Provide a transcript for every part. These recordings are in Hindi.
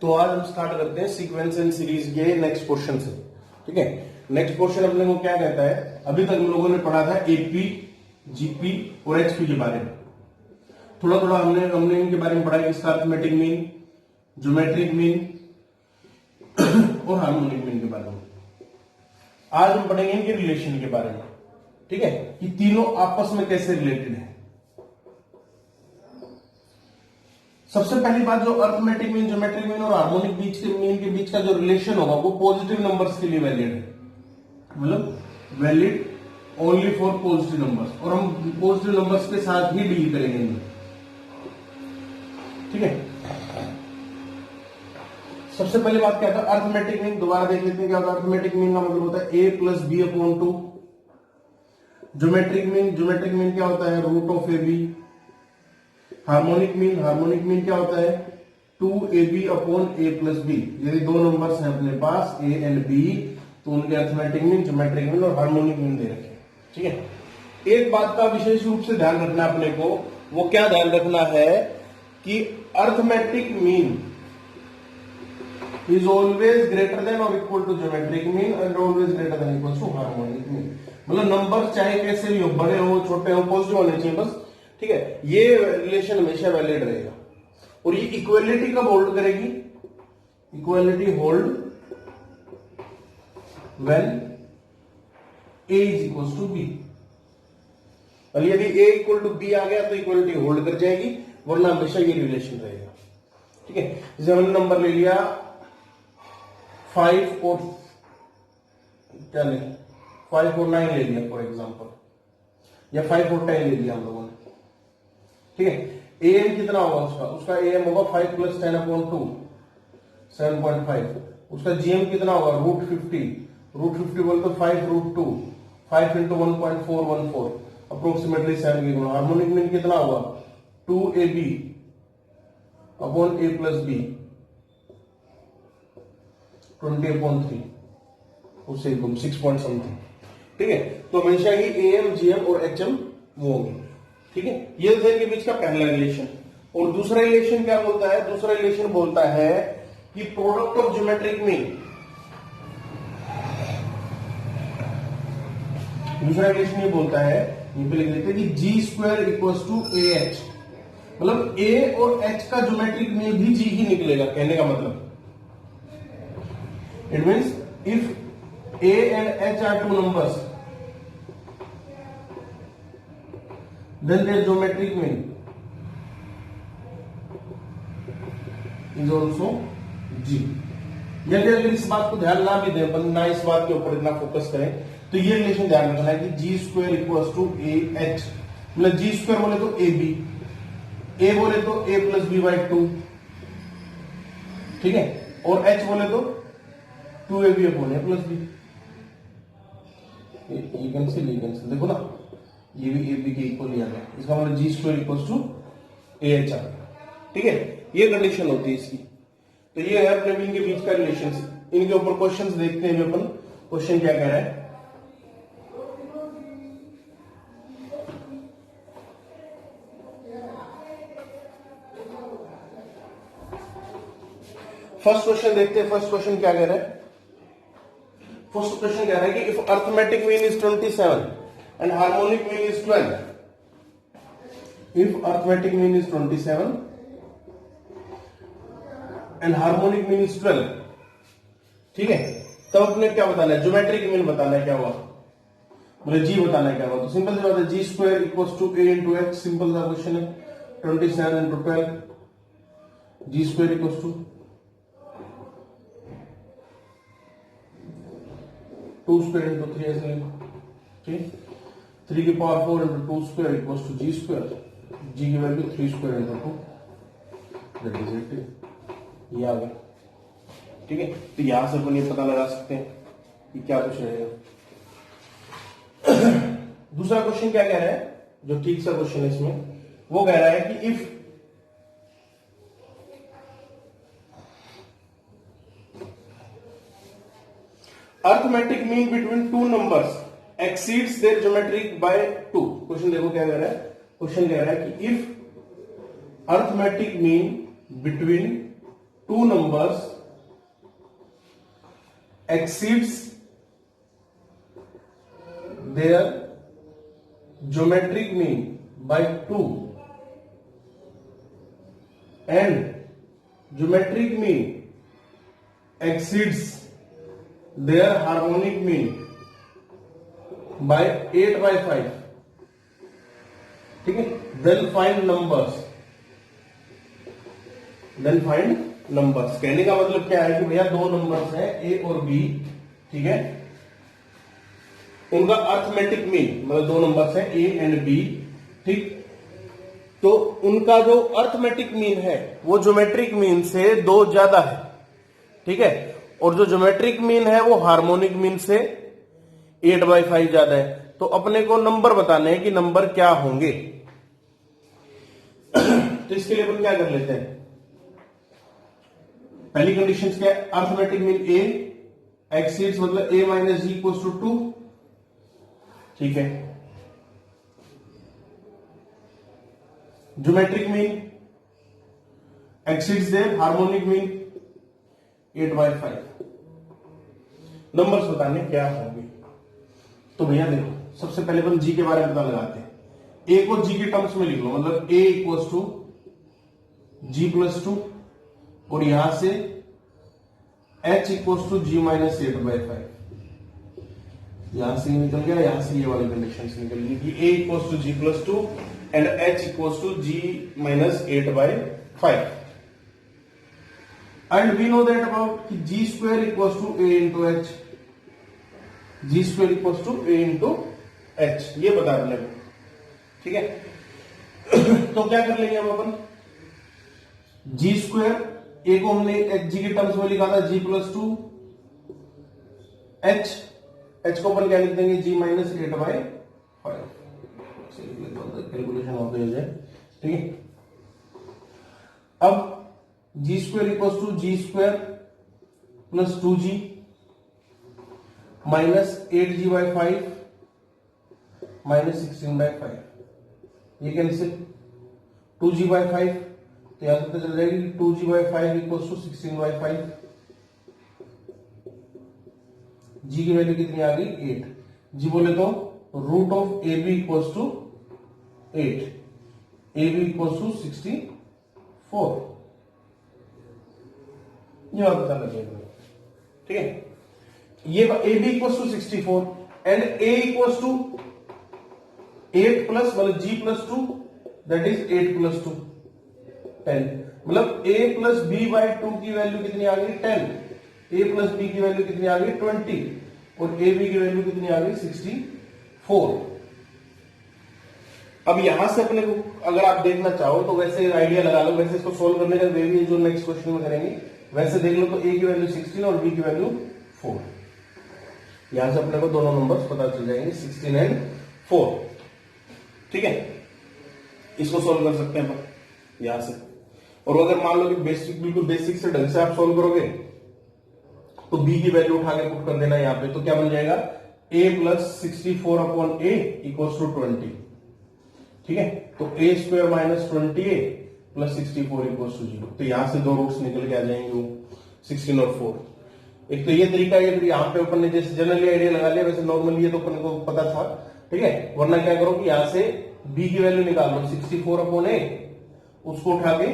तो आज हम स्टार्ट करते हैं सीक्वेंस एंड सीरीज के नेक्स्ट क्वेश्चन से। ठीक है, नेक्स्ट क्वेश्चन अपने को क्या कहता है, अभी तक हम लोगों ने पढ़ा था एपी, जीपी और एचपी के बारे में। थोड़ा थोड़ा हमने इनके बारे में पढ़ा है, इसका अरिथमेटिक मीन, ज्योमेट्रिक मीन और हार्मोनिक मीन के बारे में। आज हम पढ़ेंगे इनके रिलेशन के बारे में। ठीक है, कि तीनों आपस में कैसे रिलेटेड है। सबसे पहली बात, जो अरिथमेटिक मीन, ज्योमेट्रिक मीन और हार्मोनिक मीन के बीच का जो रिलेशन होगा वो पॉजिटिव नंबर्स के लिए वैलिड है, मतलब valid only for positive numbers, और हम पॉजिटिव नंबर्स के साथ ही डील करेंगे इनमें। ठीक है, सबसे पहली बात क्या था, अरिथमेटिक मीन। दोबारा देख लेते हैं क्या होता है। अरिथमेटिक मीन का मतलब होता है a plus B upon 2। Geometric mean क्या होता है, root of A b. Harmonic mean क्या होता है, 2ab upon a plus B. यदि दो नंबर्स हैं अपने पास a एंड b, तो उनके अरिथमेटिक मीन, ज्योमेट्रिक मीन और हार्मोनिक मीन दे रखे हैं। ठीक है, एक बात का विशेष रूप से ध्यान रखना अपने को, वो क्या ध्यान रखना है कि arithmetic mean is always greater than or equal to geometric mean and always greater than equal to harmonic mean। मतलब नंबर चाहे कैसे भी हो, बड़े हो छोटे हो, पॉजिटिव होने चाहिए बस। ठीक है, ये रिलेशन हमेशा वैलिड रहेगा। और ये इक्वलिटी कब होल्ड करेगी, equality hold when a is equals to b। और यदि a इक्वल टू b आ गया तो इक्वलिटी होल्ड कर जाएगी, वरना हमेशा ये रिलेशन रहेगा। ठीक है, जैसे हमने नंबर ले लिया 5 और क्या ले 5 और 9 ले लिया फॉर एग्जांपल, या 5 और 10 ले लिया हम लोगों ने। ठीक है, am कितना होगा उसका am होगा 5 प्लस 10 अपॉन 2 7.5। उसका gm कितना होगा, रूट 50 बोले तो 5 रूट 2 5 इंटू 1.414 अप्रोक्सीमेटली 7 के गुना। हार्मोनिक मीन कितना होगा, 2ab upon a plus b 20/3 उससे 6 पॉइंट समथिंग। ठीक है, तो हमेशा ही am, gm और hm वो होंगे। ठीक है, ये तो इनके बीच का पहला रिलेशन। और दूसरा रिलेशन क्या बोलता है, दूसरा रिलेशन बोलता है कि प्रोडक्ट ऑफ ज्योमेट्रिक मीन, दूसरा रिलेशन ये बोलता है, ये पे लिख देते हैं कि g square equals to a h. मतलब a और h का ज्योमेट्रिक मीन भी g ही निकलेगा, कहने का मतलब it means if a and h are two numbers, then their geometric mean is also g। यदि अगर इस बात को ध्यान ना भी दें, पर ना इस बात के ऊपर इतना फोकस करें, तो ये रिलेशन ध्यान रखना है कि g square equals to a h. मतलब जी स्क्वायर बोले तो ए बी, ए बोले तो a प्लस बी बाई 2। ठीक है, और h बोले तो 2ab upon a plus b. ये कैंसिल देखो ना, ये भी ab के इक्वल ही आ गया। इसका मतलब g square equals to a h आ गया। ठीक है, ये कंडीशन होती है इसकी। तो ये है अपने इनके बीच का रिलेशन। इनके ऊपर क्वेश्चंस देखते हैं अपन, क्वेश्चन क्या कह रहा है। फर्स्ट क्वेश्चन देखते हैं, फर्स्ट क्वेश्चन क्या कह रहा है। फर्स्ट क्वेश्चन कह रहा है कि if arithmetic mean is 27 and harmonic mean is 12, if arithmetic mean is 27 and harmonic mean is 12, ठीक है, तब अपने क्या बताना है, ज्योमेट्रिक मीन बताना है क्या हुआ, बोले जी बताना है क्या हुआ। तो सिंपल सी बात है, G square equals to a into H. Simple सा क्वेश्चन है, 27 into 12, G square equals to 2 square into 3 ऐसे। ठीक, 3 की power 4 into 2 square equals to ji square. G की value 3 square into 2, that is 80। ये आ गया। ठीक है, तो यहां से अपन ये पता लगा सकते हैं कि क्या कुछ रहेगा। दूसरा क्वेश्चन क्या कह रहा है, जो ठीक सा क्वेश्चन है इसमें, वो कह रहा है कि if arithmetic mean between two numbers exceeds their geometric by 2। Question देखो क्या कह रहा है, क्वेश्चन कह रहा है कि if arithmetic mean between two numbers exceeds their geometric mean by 2 and geometric mean exceeds their harmonic mean by 8/5, ठीक है, then find numbers। कहने का मतलब क्या है कि भैया दो नंबर्स हैं ए और बी, ठीक है, उनका अर्थमेटिक मीन, मतलब दो नंबर्स हैं ए एंड बी, ठीक, तो उनका जो अर्थमेटिक मीन है वो ज्योमेट्रिक मीन से 2 ज्यादा है, ठीक है, और जो ज्योमेट्रिक मीन है वो हार्मोनिक मीन से 8/5 ज्यादा है। तो अपने को नंबर बताने हैं कि नंबर क्या होंगे। तो इसके लिए अपन क्या कर लेते हैं, पहली कंडीशन क्या है, अर्थमेटिक मीन ए एक्सीड्स मतलब a minus g equals to 2, ठीक है, geometric mean exceeds their harmonic mean 8/5। Numbers बताने क्या होंगे। तो भैया देखो, सबसे पहले अपन जी के बारे में पता लगाते हैं। ए को जी के टर्म्स में लिख लो, मतलब a equals to g plus 2 और यहां से h equals to g minus 8/5। यहां से निकल गया, यहां से ये वाली कंडीशन से निकल गई कि a equals to g plus 2 and h equals to g minus 8/5। And we know that about कि g square equals to a into h, g square equals to a into h, ये बता रहे हैं, ठीक है। तो क्या कर लेंगे हम अपन, जी स्क्वायर ए को हमने एच जी के टर्म्स में लिखा था जी प्लस 2, एच को अपन क्या लिख देंगे जी माइनस 8/5, कैलकुलेशन हो गई है, ठीक है। अब g square equals to ji square plus 2g minus 8g/5 minus 16/5, ये कैंसिल 2g/5, तो यहां से चल जाएगी 2g/5 इक्वल्स टू 16/5। जी की वैल्यू कितनी आ गई 8, जी बोले तो root of A B equals to 8, A B equals to 64, ये बात बता लगेगा, ठीक है। ये A B equals to 64 and A equals to 8 plus मतलब जी प्लस 2 दैट इज 8 प्लस 2 10, मतलब a प्लस बी बाई 2 की वैल्यू कितनी आ गई 10, a प्लस बी की वैल्यू कितनी आ गई 20 और ए बी की वैल्यू कितनी आ गई 64। अब यहां से अपने को अगर आप देखना चाहो तो वैसे आइडिया लगा लो, वैसे इसको सोल्व करने का वे भी जो नेक्स्ट क्वेश्चन में करेंगे वैसे देख लो, तो a की वैल्यू 16 और b की वैल्यू 4, यहां से अपने को दोनों नंबर्स पता चल जाएंगे 16 एंड 4, ठीक है। इसको सोल्व कर सकते हैं यहां से, और अगर मान लो कि बेसिक बिल्कुल बेसिक से ढंग से आप सोल्व करोगे तो b की वैल्यू उठा के पुट कर देना यहां पे, तो क्या बन जाएगा a plus 64/a equals to 20, ठीक है। तो a square minus 20a plus 64 equals to 0, तो यहां से दो रूट्स निकल के आ जाएंगे 16 और 4। एक तो ये तरीका है, फिर यहाँ पे अपन ने जैसे जनरली आइडिया लगा लिया, वैसे नॉर्मली ये तो अपन को पता था, ठीक है। वरना क्या करो कि यहां से b की वैल्यू निकाल लो 64/a, उसको उठा के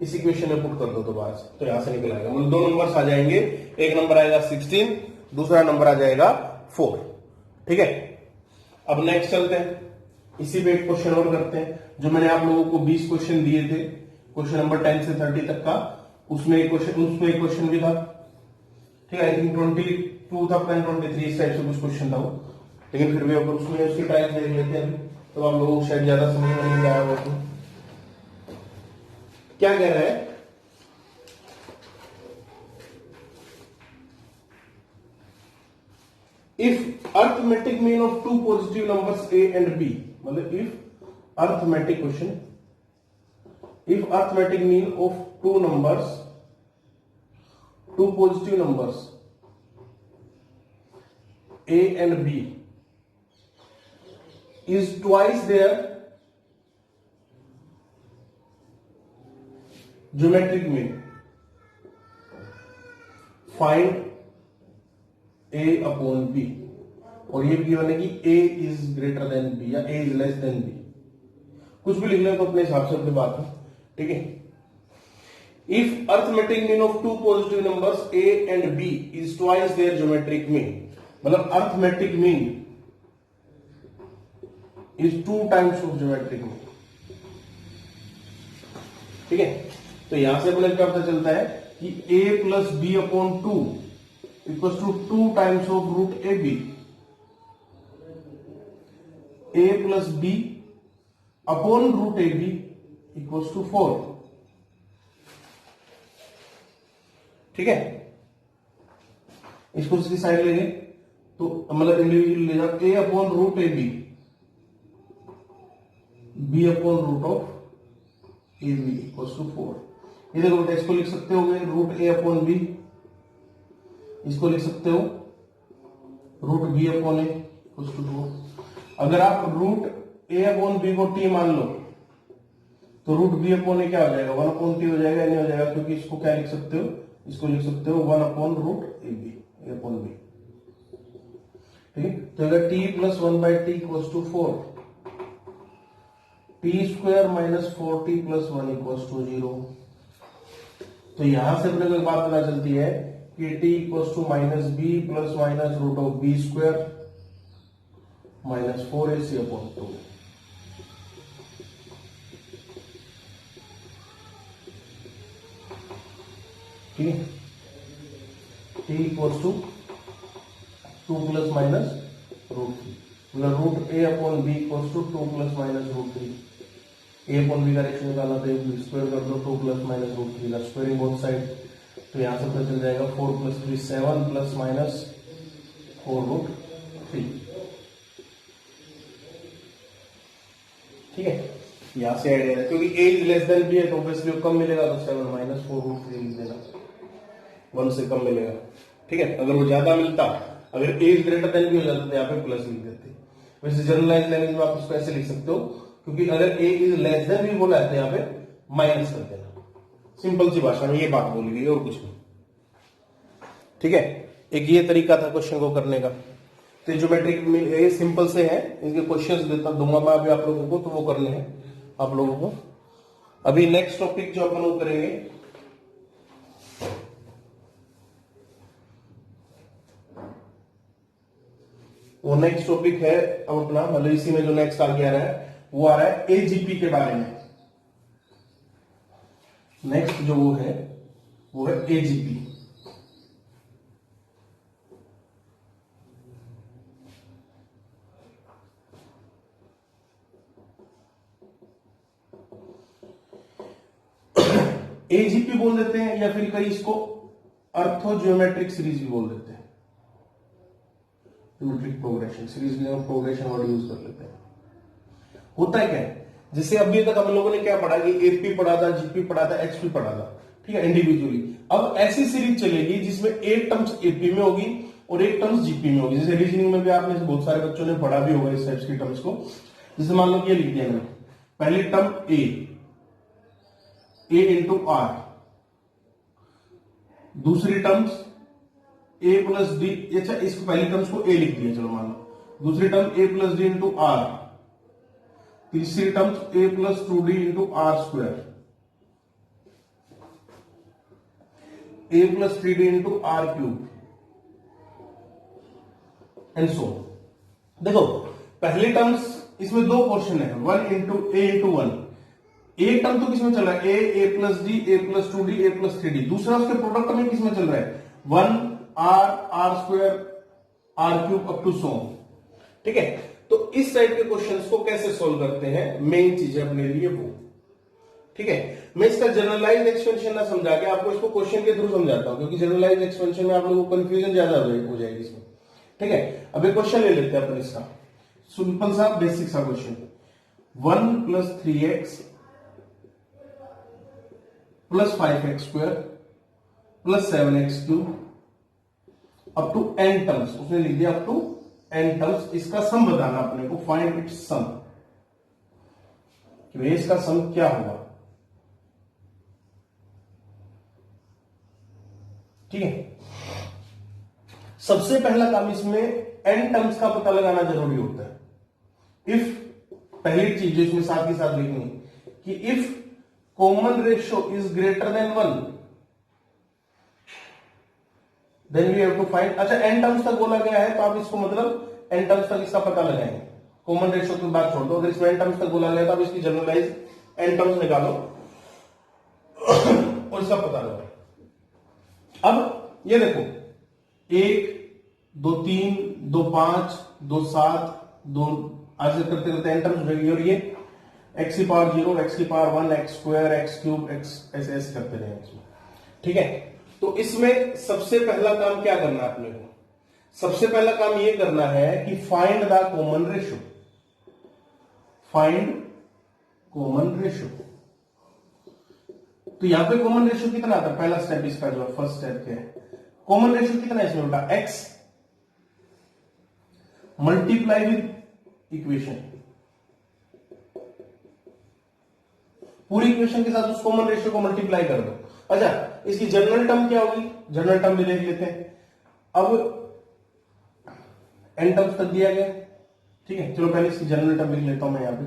इस इक्वेशन में पुट कर दो दोबारा से, तो यहां से निकल आएगा, मतलब दो नंबर्स आ जाएंगे, एक नंबर आएगा 16, दूसरा नंबर आ जाएगा 4, ठीक है। अब नेक्स्ट चलते हैं, इसी पे एक क्वेश्चन और करते हैं, जो मैंने आप लोगों को 20 क्वेश्चन दिए थे, क्वेश्चन नंबर 10 से 30 तक का, उसमें एक क्वेश्चन भी था, ठीक है। आई थिंक 22 था, 23 इस टाइप से कुछ क्वेश्चन था वो, लेकिन फिर भी अगर उसमें उसकी टाइप देख लेते हैं तो आप लोगों को शायद ज्यादा समझ में नहीं आया होगा। क्या कह रहा है, if arithmetic mean of two positive numbers a and b, मतलब if arithmetic question, if arithmetic mean of two numbers, two positive numbers a and b is twice their geometric mean, find A upon B, और ये गिवन है कि A is greater than B या A is less than B. कुछ भी लिख लें तो अपने हिसाब से अपनी बात है, ठीक है। If arithmetic mean of two positive numbers a and b is twice their geometric mean, मतलब arithmetic mean is two times of geometric mean, ठीक है। तो यहां से अपने क्या पता चलता है कि a plus B upon two equal to times of root A B, a plus B upon root A B equal to 4, ठीक है। इसको इसकी साइड लेंगे तो मतलब इंडिविजुअल ले जाओ, a upon root A B, b upon root of A B equal to 4। ये देखो बेटा, इसको लिख सकते हो रूट ए अपॉन बी, इसको लिख सकते हो root B upon A equal to 4। अगर आप रूट ए अपॉन बी को टी मान लो तो रूट बी अपॉन ए क्या हो जाएगा, 1 अपॉन टी हो जाएगा, नहीं हो जाएगा, क्योंकि इसको क्या लिख सकते हो, इसको लिख सकते हो 1 upon root A B, A upon B, ठीक है। तो अगर T plus 1 by T equal to 4, T square minus 4t plus 1 equal to 0। तो यहां से अपने को एक बात पता चलती है कि T equal to minus B plus minus root of B square minus 4ac upon 2। ठीक है, T equal to 2 plus minus root 3, मतलब root A upon B equal to 2 plus minus root 3। A upon B का रेशियो निकालना तो एक स्क्वायर कर दो, 2 प्लस माइनस रूट 3 का स्क्वायरिंग बोथ साइड, तो यहां से पता चल जाएगा 4 प्लस 3 7 प्लस माइनस 4 रूट 3, ठीक है। यहां से आइडिया है, क्योंकि ए इज लेस देन बी है तो ऑब्वियसली कम मिलेगा, तो 7 माइनस 4 रूट 3 लिख देना, 1 से कम मिलेगा, ठीक है। अगर वो ज्यादा मिलता, अगर ए इज ग्रेटर देन बी हो जाता तो यहाँ पे प्लस लिख देते। वैसे जनरलाइज लैंग्वेज में आप उसको ऐसे लिख सकते हो, क्योंकि अगर ए इज लेस देन बी बोला है तो यहाँ पे माइनस कर देना, सिंपल सी भाषा में ये बात बोली गई और कुछ नहीं, ठीक है। एक ये तरीका था क्वेश्चन को करने का। तो ज्योमेट्रिक मीन ये सिंपल से है, इनके क्वेश्चंस देता दूंगा मैं अभी आप लोगों को, तो वो करने हैं आप लोगों को। अभी नेक्स्ट टॉपिक जो अपन वो करेंगे वो नेक्स्ट टॉपिक है अब अपना, मतलब इसी में जो नेक्स्ट आगे आ रहा है वो आ रहा है एजीपी के बारे में। नेक्स्ट जो वो है एजीपी। एजीपी बोल देते हैं, या फिर कई इसको अर्थोजियोमेट्रिक सीरीज भी बोल देते हैं, ज्योमेट्रिक प्रोग्रेशन सीरीज में प्रोग्रेशन वर्ड यूज कर लेते हैं। होता है क्या, जैसे अभी तक हम लोगों ने क्या पढ़ा कि एपी पढ़ा था, जीपी पढ़ा था, एचपी पढ़ा था, ठीक है, इंडिविजुअली। अब ऐसी सीरीज चलेगी जिसमें एक टर्म्स एपी में होगी और एक टर्म्स जीपी में होगी। जैसे रीजनिंग में भी आपने बहुत सारे बच्चों ने पढ़ा भी होगा इस टाइप्स की टर्म्स को। जैसे मान लो कि ये लिख दिया मैंने, पहली टर्म ए इंटू आर, दूसरी टर्म्स ए प्लस डी, अच्छा इसको पहली टर्म्स को ए लिख दिया, चलो मान लो, दूसरी term a plus d into r, तीसरी terms a plus 2d into r square, a plus 3d into r cube and so. देखो पहली टर्म्स इसमें दो पोर्शन है, 1 इंटू ए इंटू 1। एक टर्म तो किसमें चल रहा है, ए प्लस डी, ए प्लस 2d, ए प्लस 3d। दूसरा उसके प्रोडक्ट में किसमें चल रहा है, 1 r square, r cube up to so, ठीक है। तो इस टाइप के क्वेश्चंस को कैसे सोल्व करते हैं, मेन चीज है अपने लिए वो, ठीक है। मैं इसका जनरलाइज एक्सपेंशन ना समझा के आपको इसको क्वेश्चन के थ्रू समझाता हूं, क्योंकि जनरलाइज एक्सपेंशन में आप लोगों को कंफ्यूजन ज्यादा हो जाएगी इसमें, ठीक है। अब एक क्वेश्चन ले लेते हैं अपन इसका, सिंपल सा बेसिक सा question, 1 plus 3x plus 5x square plus 7x cube up to n terms, उसने लिख दिया अप टू n टर्म्स, इसका सम बताना अपने को, फाइंड इट्स सम, कि इसका सम क्या होगा। ठीक है। सबसे पहला काम इसमें एन टर्म्स का पता लगाना जरूरी होता है। इफ, पहली चीज जो इसमें साथ ही साथ लिखनी कि if common ratio is greater than 1 then we have to find. अच्छा, एन टर्म्स तक बोला गया है तो आप इसको मतलब एन टर्म्स तक इसका पता लगाएंगे। कॉमन रेशियो की बात छोड़ दो, अगर इसमें एन टर्म्स तक बोला गया तो आप इसकी जनरलाइज एन टर्म्स निकालो और इसका पता लगाओ। अब ये देखो, 1 2 3 2 5 2 7 2 ऐसे करते करते एन टर्म्स रहेगी। और ये x की पावर 0, x की power 1, x square, x cube, x ऐसे ऐसे करते रहेंगे इसमें। ठीक है, तो इसमें सबसे पहला काम क्या करना है अपने को? सबसे पहला काम ये करना है कि find the common ratio. Find common ratio. तो यहां पे कॉमन रेशियो कितना आता है? पहला स्टेप इसका जो फर्स्ट स्टेप क्या है? कॉमन रेशियो कितना है इसमें बेटा? x मल्टीप्लाई विद इक्वेशन, पूरी इक्वेशन के साथ उस कॉमन रेशियो को मल्टीप्लाई कर दो। अच्छा, इसकी जनरल टर्म क्या होगी? जनरल टर्म भी देख लेते हैं। अब एन टर्म्स तक दिया गया, ठीक है। चलो पहले इसकी जनरल टर्म लिख लेता हूं मैं यहां पे।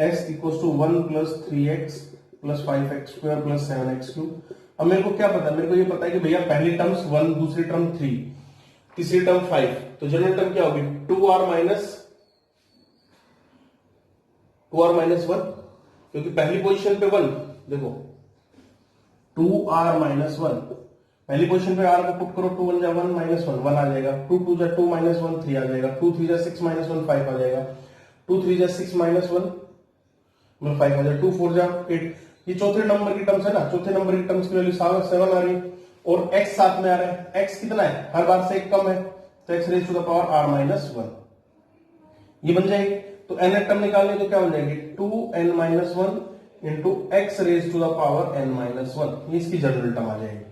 x equal to 1 plus 3x plus 5x square plus 7x cube. अब मेरे को क्या पता है? मेरे को ये पता है कि भैया पहली टर्म्स 1, दूसरी टर्म 3, तीसरी टर्म 5, तो जनरल टर्म क्या होगी? 2r माइनस 1, क्योंकि पहली पोजीशन पे 1, देखो 2r माइनस 1, पहली पोजीशन पे r को पुट करो, 2 1 जा 1 माइनस 1 1 आ जाएगा, 2 2 जा 2 माइनस 1 3 आ जाएगा, 2 3 जा 6 माइनस 1 5 आ जाएगा, 2 3 जा 6 माइनस 1 5 आ जाएगा, 2 4 जा 8। ये चौथे नंबर की टर्म्स है ना, चौथे नंबर की टर्म्स की वैल्यू 7 आ रही है और x साथ में आ रहा है। x कितना है? हर बार से एक कम है, तो x raise to the power r minus 1 ये बन जाएगी। तो n टर्म निकालने तो क्या बन जाएगी? 2n minus 1 into X raise to the power n minus 1, ये इसकी जनरल टर्म आ जाएगी।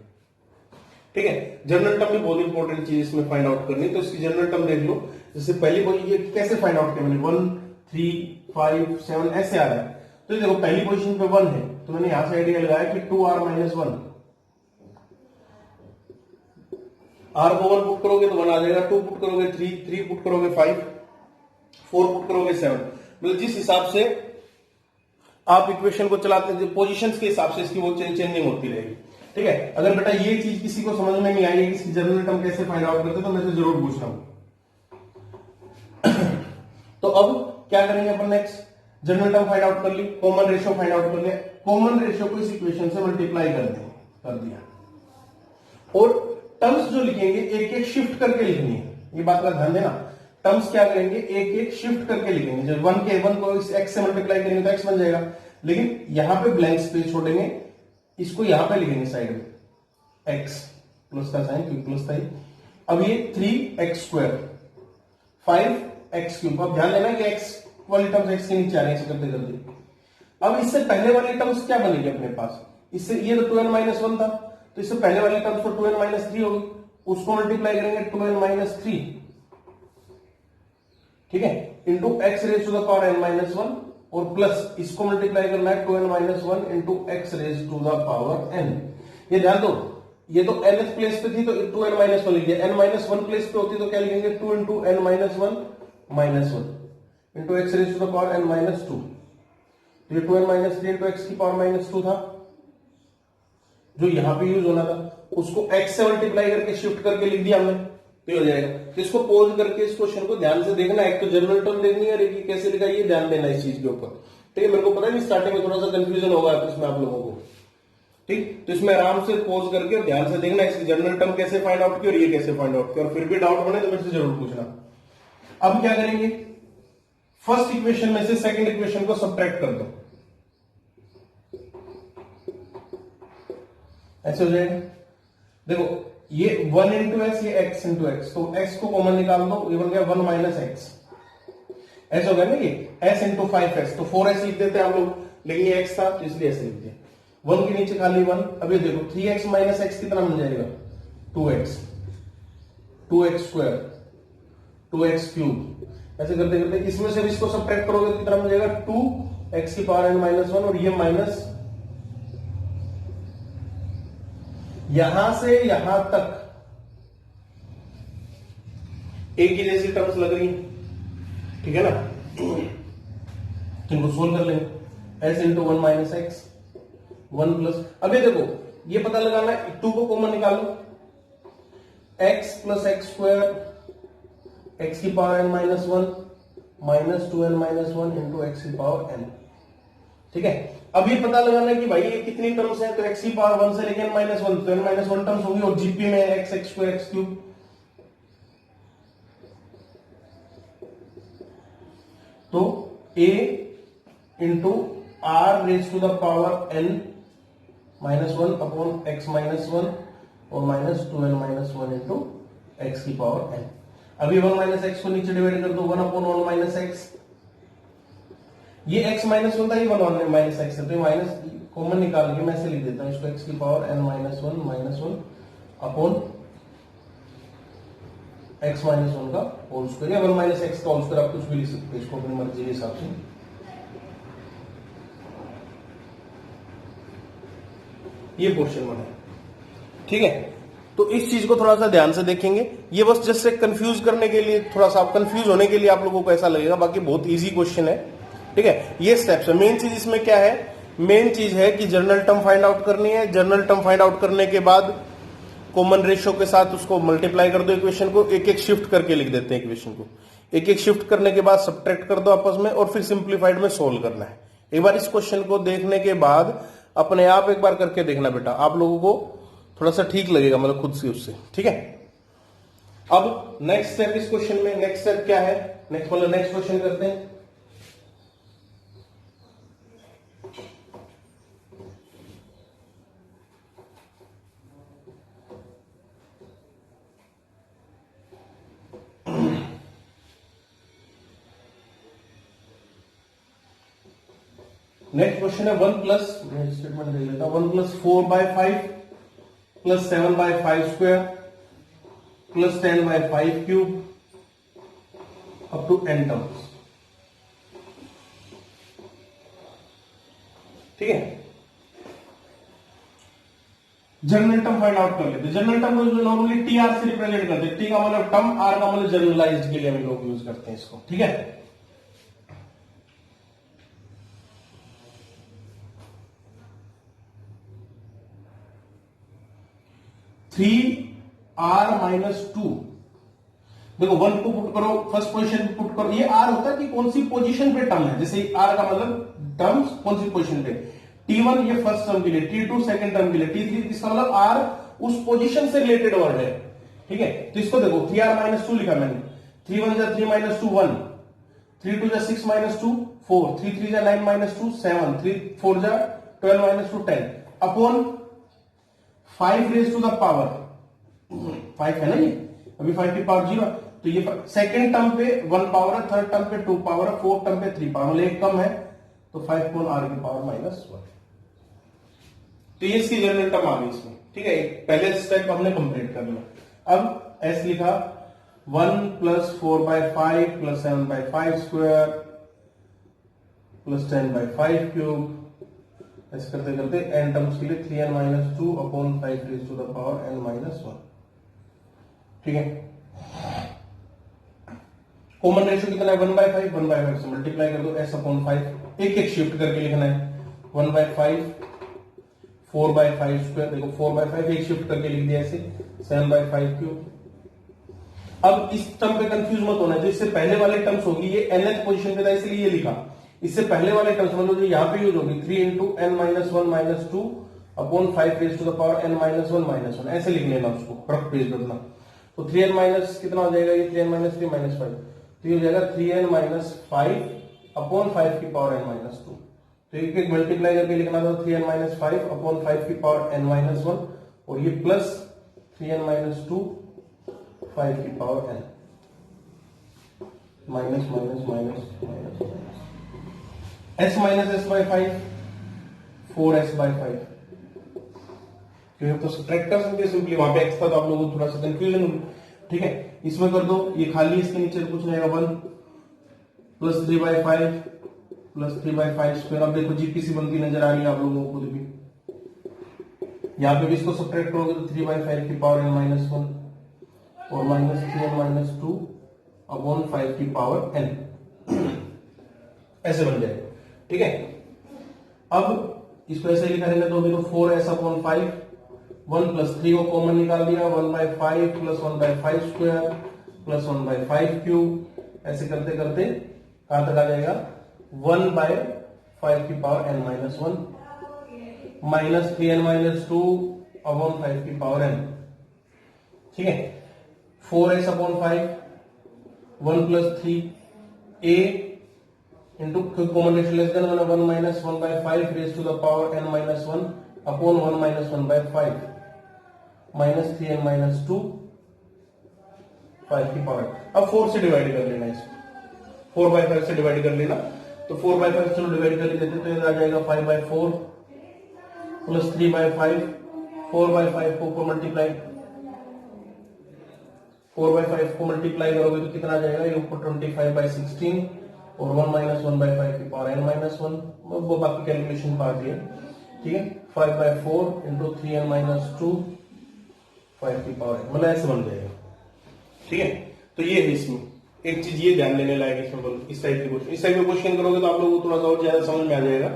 ठीक है, जनरल टर्म में बहुत इंपॉर्टेंट चीज इसमें फाइंड आउट करनी, तो इसकी जनरल टर्म देख लो। जैसे पहली ये कैसे फाइंड आउट किया मैंने? 1 3 5 7 ऐसे आ रहा है। तो देखो पहली पोजीशन पे 1 है, तो मैंने यहां से आइडिया लगाया कि 2r माइनस 1, r को 1 पुट करोगे तो 1 आ जाएगा, 2 पुट करोगे 3 पुट करोगे 5, 4 पुट करोगे 7। मतलब जिस हिसाब से आप इक्वेशन को चलाते हैं, पोजीशंस के हिसाब से इसकी वो चेंजिंग होती रहेगी। ठीक है, अगर बेटा ये चीज किसी को समझ में नहीं आई कि इसकी जनरल टर्म कैसे फाइंड आउट करते, तो मैं से जरूर पूछना हूं। तो अब क्या करेंगे अपन? Next general term find out कर ली, कॉमन रेशियो फाइंड आउट कर लिया, कॉमन रेशियो को इस इक्वेशन से मल्टीप्लाई कर दिया और टर्म्स जो लिखेंगे एक एक शिफ्ट करके लिखनी है। ये बात का ध्यान देना, टर्म्स क्या करेंगे? एक एक शिफ्ट करके लिखेंगे। जब 1 को इस x से मल्टीप्लाई करेंगे तो x बन जाएगा, लेकिन यहां पे ब्लैंक स्पेस छोड़ेंगे, इसको यहां पे लिखेंगे साइड में x प्लस का साइन, क्योंकि प्लस था। अब ये 3x स्क्वायर 5x क्यूब। अब ध्यान देना कि x वाली टर्म्स x के नीचे आ रही है, करते करते। अब इससे पहले वाली टर्म्स क्या बनेगी अपने पास? इससे ये तो 2n माइनस 1 था, तो इससे पहले वाली टर्म्स तो 2n माइनस 3 होगी, उसको मल्टीप्लाई करेंगे 2n माइनस 3, ठीक है, into X raise to the power n minus 1 और प्लस इसको मल्टीप्लाई करना है 2n minus 1 into X raise to the power n। ये ध्यान दो, ये तो nth प्लेस पे थी तो 2n माइनस 1 लिख दिया, n माइनस 1 प्लेस पे होती तो क्या लिखेंगे? 2 into n minus 1 minus 1 into X raise to the power n minus 2। ये 2n माइनस 3 इंटू एक्स की पावर माइनस 2 था, जो यहां पे यूज होना था, उसको x से मल्टीप्लाई करके शिफ्ट करके लिख दिया हमने, तो हो जाएगा। तो इसको पोज करके इस क्वेश्चन को ध्यान से देखना, एक तो जनरल टर्म देखनी है, एक कैसे लिखा ये ध्यान देना इस चीज के ऊपर। ठीक है, मेरे को पता नहीं स्टार्टिंग में थोड़ा सा कंफ्यूजन होगा इसमें आप लोगों को। ठीक, तो इसमें आराम से पोज करके ध्यान से देखना इसकी जनरल टर्म कैसे फाइंड आउट की और ये कैसे फाइंड आउट की, और फिर भी डाउट बने तो मेरे से जरूर पूछना। अब क्या करेंगे? फर्स्ट इक्वेशन में से सेकंड इक्वेशन को सब्ट्रैक्ट कर दो, ऐसे हो जाएगा। देखो ये 1 इंटू एक्स, ये x इंटू एक्स, तो x को कॉमन निकाल दो, ये बन गया 1 माइनस एक्स, ऐसा हो गया ना। ये s इंटू 5x, तो 4s लिख देते हैं हम लोग, लेकिन ये x था तो इसलिए ऐसे लिख दिया, 1 के नीचे खाली 1। अब ये देखो 3x माइनस एक्स कितना बन जाएगा? 2x, 2x square, 2x cube, ऐसे करते करते इसमें से इसको सब्ट्रैक्ट करोगे तो कितना बन जाएगा? 2x की पावर n माइनस 1 और ये माइनस, यहां से यहां तक एक ही जैसी टर्म्स लग रही है, ठीक है ना, इनको सोल्व कर लेंगे। S into one minus x, one plus, अभी देखो ये पता लगाना है, टू को कॉमन निकालो, x plus x square x की power n minus one minus two n minus one into x की पावर एन, ठीक है। अब ये पता लगाना है कि भाई ये कितनी टर्म्स है, तो एक्स की पावर वन से लेकर एन माइनस वन, तो एन माइनस वन टर्म्स होगी, और जीपी में x x square x cube, तो a into r raise to the power n minus one upon x minus one और minus two n minus one into x की पावर n। अभी वन माइनस एक्स को नीचे डिवाइड कर दो, one upon one minus x, ये x माइनस वन था, ये वन माइनस एक्स है, तो माइनस कॉमन निकाल के मैं ऐसे लिख देता हूं इसको, x की power n minus one upon x minus one का होल स्क्वायर, या वन माइनस एक्स का होल स्क्वायर, आप कुछ भी लिख सकते हैं इसको अपनी मर्जी के हिसाब से। ये क्वेश्चन बना है, ठीक है। तो इस चीज को थोड़ा सा ध्यान से देखेंगे, ये बस जस्ट कंफ्यूज करने के लिए, थोड़ा सा कंफ्यूज होने के लिए आप लोगों को ऐसा लगेगा, बाकी बहुत इजी क्वेश्चन है, ठीक है। ये स्टेप्स है। मेन चीज इसमें क्या है, मेन चीज है कि जनरल टर्म फाइंड आउट करनी है। जनरल टर्म फाइंड आउट करने के बाद कॉमन रेशियो के साथ उसको मल्टीप्लाई कर दो, इक्वेशन को एक एक शिफ्ट करके लिख देते हैं, इक्वेशन को एक एक शिफ्ट करने के बाद सब्ट्रैक्ट कर दो आपस में, और फिर सिंप्लीफाइड में सोल्व करना है। एक बार इस क्वेश्चन को देखने के बाद अपने आप एक बार करके देखना बेटा, आप लोगों को थोड़ा सा ठीक लगेगा, मतलब खुद से उससे, ठीक है। अब नेक्स्ट स्टेप इस क्वेश्चन में, नेक्स्ट स्टेप क्या है, नेक्स्ट क्वेश्चन करते हैं। नेक्स्ट क्वेश्चन है वन प्लस, स्टेटमेंट दे लेता, one plus four by five plus seven by five square plus ten by five cube up to N terms, ठीक है। जनरल टर्म फाइंड आउट कर लेते हैं। जनरल टर्म को नॉर्मली टी आर से रिप्रेजेंट करते हैं, टी का मतलब टर्म, आर का मतलब जनरलाइज्ड के लिए हम लोग यूज करते हैं इसको, ठीक है। थ्री आर माइनस टू, देखो वन को पुट करो, फर्स्ट पोजीशन पे पुट करो, ये आर होता है कि कौन सी पोजीशन पे टर्म है, जैसे आर का मतलब टर्म्स कौन सी पोजीशन पे, T1 ये फर्स्ट टर्म के लिए, T2 सेकंड टर्म के लिए, T3, इसका मतलब आर उस पोजीशन से रिलेटेड वर्ड है, ठीक है। तो इसको देखो 3r माइनस टू लिखा मैंने, 3 1 जा 3 माइनस टू 1, 3 2 जा 6 माइनस टू 4, 3 3 जा 9 माइनस टू 7, 3 4 जा 12 minus two 10 upon 5 raise to the power 5 है ना, ये अभी 5 की पावर 0, तो ये सेकंड टर्म पे 1 पावर है, थर्ड टर्म पे 2 पावर है, फोर्थ टर्म पे 3 पावर, मतलब एक कम है, तो 5 अपॉन r की पावर माइनस 1, तो ये इसकी जनरल टर्म आ गई इसमें, ठीक है। पहले स्टेप हमने कंप्लीट कर लिया। अब s लिखा 1 plus 4 by 5 plus 7 by 5 square plus 10 by 5 cube, ऐसे करते करते n टर्म्स के लिए 3n minus two upon 5 raise to the power n minus 1, ठीक है। कॉमन रेशियो कितना है, 1 बाय 5, 1 बाय 5 से मल्टीप्लाई कर दो, s अपॉन 5, एक एक शिफ्ट करके लिखना है, 1 बाय 5 4 बाय 5 स्क्वायर, देखो 4 बाय 5 एक शिफ्ट करके लिख दिया ऐसे, 7 बाय 5 क्यूब। अब इस टर्म पे कंफ्यूज मत होना, जो इससे पहले वाले टर्म्स होगी, ये nth पोजीशन पे था इसलिए ये लिखा, इससे पहले वाले टर्म्स मतलब जो यहाँ पे यूज होगी 3 into N minus one minus two upon 5 raise to the power n minus one, ऐसे लिख लेना उसको, रफ पेज करना, तो 3n माइनस कितना हो जाएगा, ये 3n माइनस 3 माइनस 5, तो ये हो जाएगा 3n माइनस 5 अपॉन 5 की पावर n माइनस 2, तो एक एक मल्टीप्लाई करके लिखना था, 3n माइनस 5 अपॉन 5 की पावर n माइनस 1, और ये प्लस 3n माइनस 2 5 की power n, minus minus minus minus s minus s by 5 4s by 5, क्योंकि तो सब्ट्रैक्ट कर सकते सिंपली, वहां पे x था तो आप लोगों को थोड़ा सा कंफ्यूजन होगी, ठीक है। इसमें कर दो, ये खाली इसके नीचे कुछ नहीं आएगा, 1 plus 3 by 5 plus 3 by 5 square, अब देखो जीपीसी बनती नजर आ रही है आप लोगों को भी, यहाँ पे भी इसको सब्ट्रैक्ट करोगे तो 3/5 की पावर n माइनस 1 और माइनस 3n माइनस 2 अपॉन 5 की पावर n, ऐसे बन जाएगा। ठीक है, अब इसको ऐसे लिखा रहेगा तो 4s अपॉन 5, 1 प्लस 3 को कॉमन निकाल दिया, 1/5 प्लस 1/5 स्क्वायर प्लस 1/5 क्यूब, ऐसे करते करते कहां तक आ जाएगा 1/5 की power n minus 1 minus 3n minus 2 upon 5 की पावर n। ठीक है, 4s upon 5, 1 plus 3 a into common ratio less than 1 minus 1/5 raise to the power n minus 1 upon 1 minus 1/5 minus 3n minus 2 5 की पावर। अब 4 से डिवाइड कर लेना, इसको 4/5 से डिवाइड कर लेना, तो 4/5 चलो डिवाइड कर लेते तो ये आ जाएगा 5/4 प्लस 3/5, 4/5 को मल्टीप्लाई 4/5 को मल्टीप्लाई करोगे तो कितना आ जाएगा, ये ऊपर 25/16 और 1 माइनस 1/5 की पावर n माइनस 1, वो बाकी कैलकुलेशन पार्ट है। ठीक है, 5/4 इंटू 3n माइनस 2 5 की पावर n, मतलब ऐसे बन जाएगा। ठीक है, तो ये है इसमें एक चीज ये ध्यान देने लायक इसमें, बोलो इस टाइप के क्वेश्चन, इस टाइप के क्वेश्चन करोगे तो आप लोगों को थोड़ा सा और ज्यादा समझ में आ जाएगा।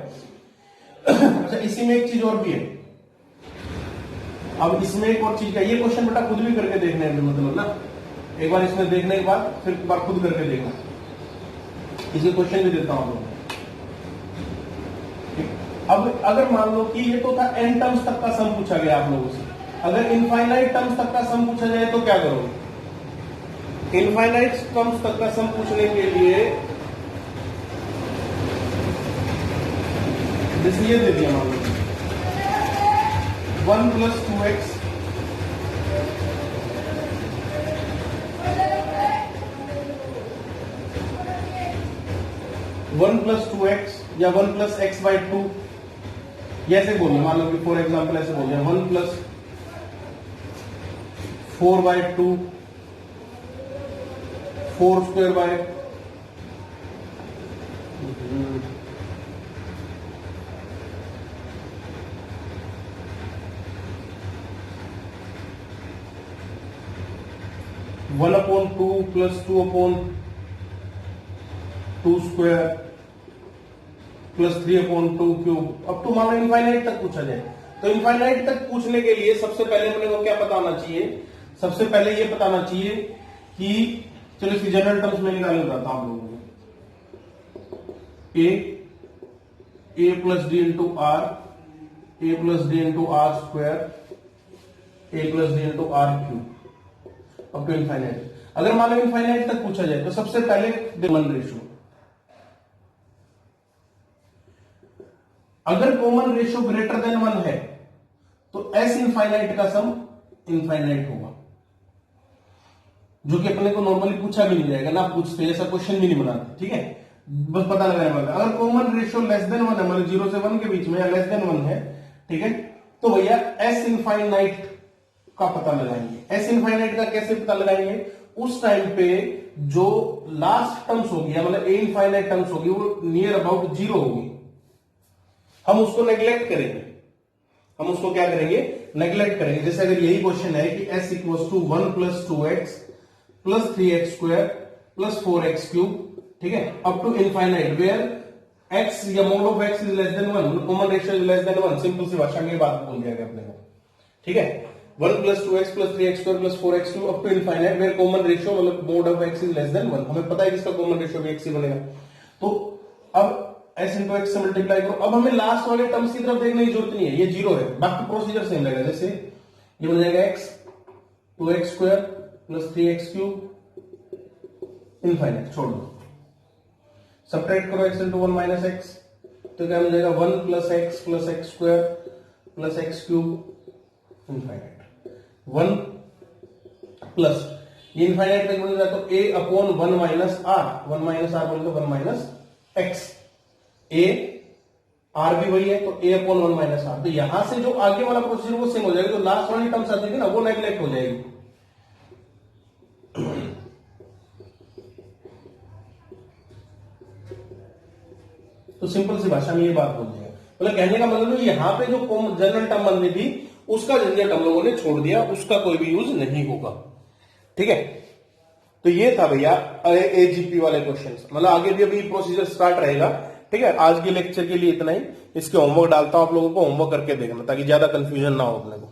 अच्छा, इसी में एक चीज और भी है, अब इसमें एक और चीज का, ये क्वेश्चन बेटा खुद भी करके देखने हैं, मतलब ना एक बार इसमें देखने के बाद फिर एक बार खुद करके देखना, इसे क्वेश्चन भी देता हूं आप लोगों को। अब अगर मान लो कि ये तो था n टर्म्स तक का सम पूछा गया आप लोगों से, अगर इनफाइनाइट टर्म्स तक का सम पूछा जाए तो क्या करोगे? इनफाइनाइट टर्म्स तक का सम पूछने के लिए जैसे ये दे दिया मान लो 1 प्लस 2x या 1 प्लस x/2, ऐसे बोलिए, मान लो कि फॉर एग्जाम्पल ऐसे बोल दिया 1 plus 4/2 4 square by 1/2 plus 2/2 square plus 3/2 cube, अब तो मान लो इनफाइनाइट तक पूछा जाए, तो इनफाइनाइट तक पूछने के लिए सबसे पहले अपने को क्या पता होना चाहिए? सबसे पहले ये पता होना चाहिए कि चलो इसकी जनरल टर्म्स में निकालना चाहता हूं आप लोगों को, a plus d into r, a plus d into r square, a plus d into r cube up to infinite. अगर मान लो इनफाइनाइट तक पूछा जाए तो सबसे पहले कॉमन रेशियो, अगर कॉमन रेशियो ग्रेटर देन 1 है तो एस इनफाइनाइट का सम इनफाइनाइट होगा, जो कि अपने को नॉर्मली पूछा भी नहीं जाएगा, ना पूछते, ऐसा क्वेश्चन भी नहीं बनाते। ठीक है, बस पता लगाने वाला। अगर कॉमन रेशियो लेस देन 1 है, मतलब 0 से 1 के बीच में, या लेस देन 1 है, ठीक है, तो भैया एस इनफाइनाइट का पता लगाएंगे। एस इनफाइनाइट का कैसे पता लगाएंगे? उस टाइम पे जो लास्ट टर्म्स होगी, मतलब ए इनफाइनाइट टर्म्स होगी, वो नियर अबाउट 0 होगी, हम उसको नेग्लेक्ट करेंगे। हम उसको क्या करेंगे? नेग्लेक्ट करेंगे। जैसे अगर यही क्वेश्चन है कि s equals to 1 plus 2x plus 3x square plus 4x cube, ठीक है, up to infinite where x या mod of x is less than 1, common ratio is less than 1, simple सी भाषा में ये बात बोल दिया गया अपने को। ठीक है, 1 plus 2x plus 3x square plus 4x cube up to infinite where common ratio मतलब mod of x is less than 1, हमें पता है कि इसका कॉमन रेशियो भी x ही बनेगा। तो अब s इंटू एक्स से मल्टीप्लाई करो। अब हमें लास्ट वाले टर्म्स की तरफ देखने की जरूरत नहीं है, ये 0 है, बाकी प्रोसीजर सेम रहेगा। जैसे ये बन जाएगा x 2x square plus 3x cube infinite, छोड़ दो, सब्ट्रैक्ट करो x इंटू 1 माइनस एक्स, तो क्या मिल जाएगा 1 plus x square plus X cube infinite, 1 plus ये इनफाइनाइट तक बन जाए तो a upon 1 minus R, 1 minus R बोल दो 1 माइनस एक्स, ए आर भी वही है तो a अपॉन 1 माइनस आर। तो यहां से जो आगे वाला प्रोसीजर वो सेम हो जाएगा, जो लास्ट वाली टर्म्स आती थी ना वो नेग्लेक्ट हो जाएगी। तो सिंपल सी भाषा में ये बात बोल दिया मतलब कहने का मतलब यहां पे जो जनरल टर्म बननी थी उसका झंझट हम लोगों ने छोड़ दिया, उसका कोई भी यूज नहीं होगा। ठीक है, तो ये था भैया एजीपी वाले क्वेश्चंस। मतलब आगे भी अभी प्रोसीजर स्टार्ट रहेगा। ठीक है, आज के लेक्चर के लिए इतना ही। इसके होमवर्क डालता हूं, आप लोगों को होमवर्क करके देखना ताकि ज्यादा कंफ्यूजन ना हो अपने को।